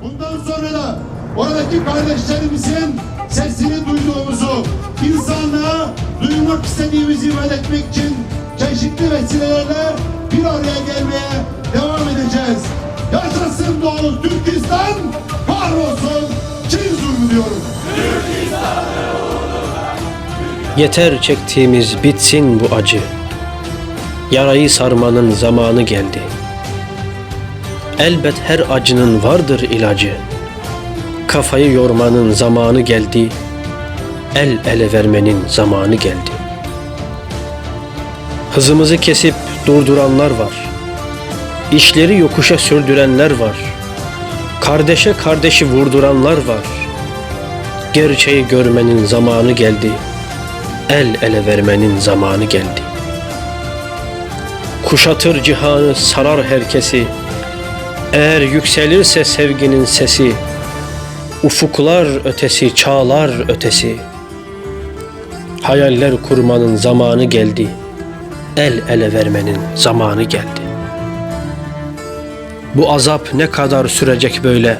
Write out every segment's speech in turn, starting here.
Bundan sonra da oradaki kardeşlerimizin sesini duyduğumuzu, insanlığa duymak istediğimizi ifade etmek için çeşitli vesilelerle bir araya gelmeye devam edeceğiz. Yaşasın Doğu Türkistan, kahrolsun Çin zulmü diyorum. Yeter çektiğimiz bitsin bu acı. Yarayı sarmanın zamanı geldi. Elbet her acının vardır ilacı. Kafayı yormanın zamanı geldi. El ele vermenin zamanı geldi. Hızımızı kesip durduranlar var. İşleri yokuşa sürdürenler var. Kardeşe kardeşi vurduranlar var. Gerçeği görmenin zamanı geldi. El ele vermenin zamanı geldi. Kuşatır cihanı, sarar herkesi. Eğer yükselirse sevginin sesi, ufuklar ötesi, çağlar ötesi. Hayaller kurmanın zamanı geldi. El ele vermenin zamanı geldi. Bu azap ne kadar sürecek böyle?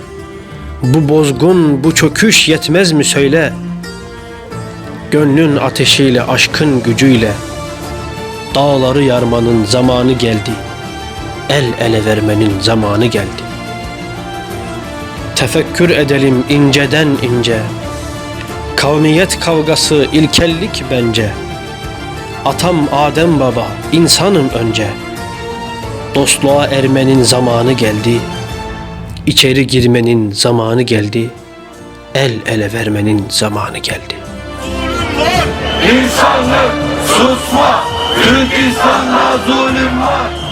Bu bozgun, bu çöküş yetmez mi söyle? Gönlün ateşiyle, aşkın gücüyle dağları yarmanın zamanı geldi. El ele vermenin zamanı geldi. Tefekkür edelim inceden ince. Kavmiyet kavgası ilkellik bence. Atam Adem baba insanım önce. Dostluğa ermenin zamanı geldi. İçeri girmenin zamanı geldi. El ele vermenin zamanı geldi. İnsanlık susma, Türkistan'da zulüm var.